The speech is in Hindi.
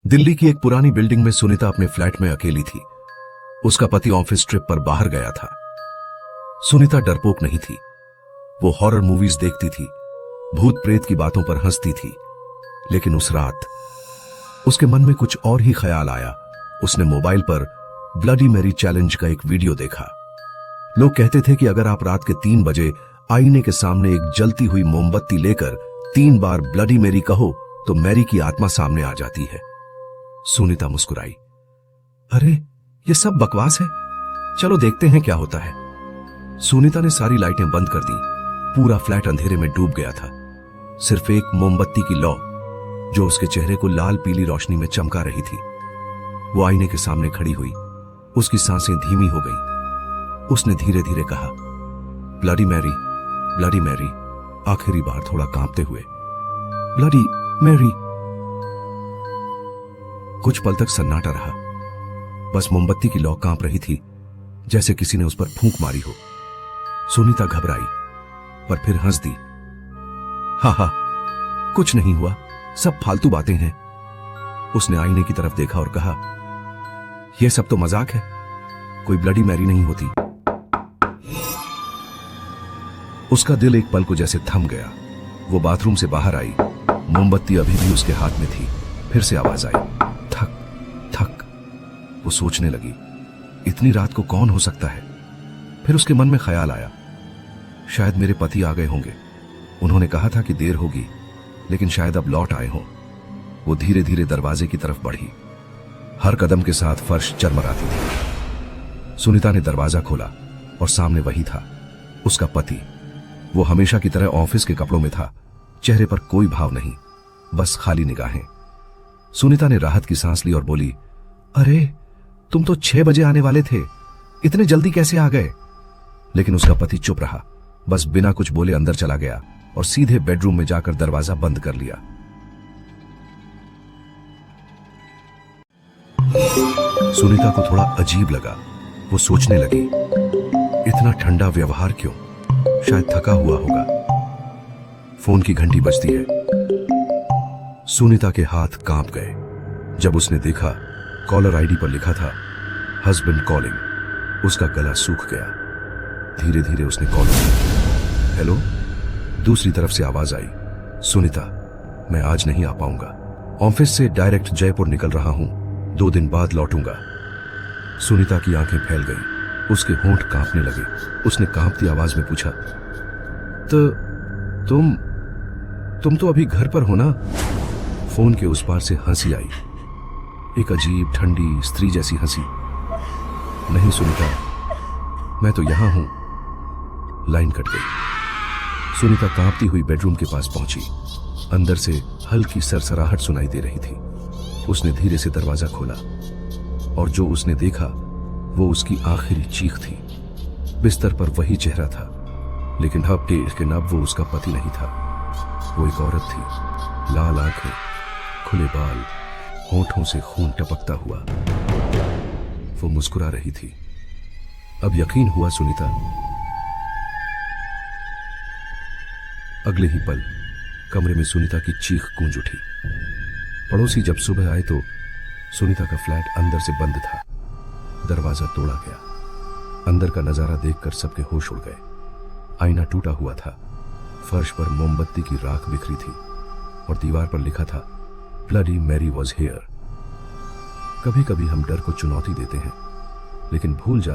दिल्ली की एक पुरानी बिल्डिंग में सुनीता अपने फ्लैट में अकेली थी। उसका पति ऑफिस ट्रिप पर बाहर गया था। सुनीता डरपोक नहीं थी। वो हॉरर मूवीज देखती थी, भूत प्रेत की बातों पर हंसती थी। लेकिन उस रात उसके मन में कुछ और ही ख्याल आया। उसने मोबाइल पर ब्लडी मैरी चैलेंज का एक वीडियो देखा। लोग कहते थे कि अगर आप रात के 3 बजे आईने के सामने एक जलती हुई मोमबत्ती लेकर 3 बार ब्लडी मैरी कहो तो मैरी की आत्मा सामने आ जाती है। सुनीता मुस्कुराई। अरे ये सब बकवास है, चलो देखते हैं क्या होता है। सुनीता ने सारी लाइटें बंद कर दी। पूरा फ्लैट अंधेरे में डूब गया था। सिर्फ एक मोमबत्ती की लौ जो उसके चेहरे को लाल पीली रोशनी में चमका रही थी। वो आईने के सामने खड़ी हुई। उसकी सांसें धीमी हो गई। उसने धीरे धीरे कहा, ब्लडी मैरी, आखिरी बार थोड़ा कांपते हुए, ब्लडी मैरी। कुछ पल तक सन्नाटा रहा। बस मोमबत्ती की लौ कांप रही थी, जैसे किसी ने उस पर फूंक मारी हो। सुनीता घबराई, पर फिर हंस दी। हा, कुछ नहीं हुआ, सब फालतू बातें हैं। उसने आईने की तरफ देखा और कहा, यह सब तो मजाक है, कोई ब्लडी मैरी नहीं होती। उसका दिल एक पल को जैसे थम गया। वो बाथरूम से बाहर आई। मोमबत्ती अभी भी उसके हाथ में थी। फिर से आवाज आई, थक थक। वो सोचने लगी, इतनी रात को कौन हो सकता है। फिर उसके मन में ख्याल आया, शायद मेरे पति आ गए होंगे। उन्होंने कहा था कि देर होगी, लेकिन शायद अब लौट आए हों। वो धीरे धीरे दरवाजे की तरफ बढ़ी। हर कदम के साथ फर्श चरमराती थी। सुनीता ने दरवाजा खोला और सामने वही था, उसका पति। वो हमेशा की तरह ऑफिस के कपड़ों में था। चेहरे पर कोई भाव नहीं, बस खाली निगाहें। सुनीता ने राहत की सांस ली और बोली, अरे तुम तो 6 बजे आने वाले थे, इतने जल्दी कैसे आ गए। लेकिन उसका पति चुप रहा, बस बिना कुछ बोले अंदर चला गया और सीधे बेडरूम में जाकर दरवाजा बंद कर लिया। सुनीता को थोड़ा अजीब लगा। वो सोचने लगी, इतना ठंडा व्यवहार क्यों, शायद थका हुआ होगा। फोन की घंटी बजती है। सुनीता के हाथ कांप गए जब उसने देखा कॉलर आईडी पर लिखा था, हस्बैंड कॉलिंग। उसका गला सूख गया। धीरे धीरे उसने कॉल किया। हेलो। दूसरी तरफ से आवाज आई, सुनीता, मैं आज नहीं आ पाऊंगा। ऑफिस से डायरेक्ट जयपुर निकल रहा हूं, 2 दिन बाद लौटूंगा। सुनीता की आंखें फैल गई। उसके होंठ कांपने लगे। उसने कांपती आवाज में पूछा, तो तुम तो अभी घर पर हो ना। फोन के उस पार से हंसी आई, एक अजीब ठंडी स्त्री जैसी हंसी। नहीं सुनीता, मैं तो यहां हूं। लाइन कट गई। सुनीता कांपती हुई बेडरूम के पास पहुंची। अंदर से हल्की सरसराहट सुनाई दे रही थी। उसने धीरे से दरवाजा खोला और जो उसने देखा वो उसकी आखिरी चीख थी। बिस्तर पर वही चेहरा था, लेकिन अब वो उसका पति नहीं था। वो एक औरत थी, लाल आंखें, खुले बाल, होंठों से खून टपकता हुआ। वो मुस्कुरा रही थी। अब यकीन हुआ सुनीता। अगले ही पल कमरे में सुनीता की चीख गूंज उठी। पड़ोसी जब सुबह आए तो सुनीता का फ्लैट अंदर से बंद था। दरवाजा तोड़ा गया। अंदर का नजारा देखकर सबके होश उड़ गए। आईना टूटा हुआ था। फर्श पर मोमबत्ती की राख बिखरी थी और दीवार पर लिखा था, ब्लडी मैरी वॉज हियर। कभी कभी हम डर को चुनौती देते हैं, लेकिन भूल जाते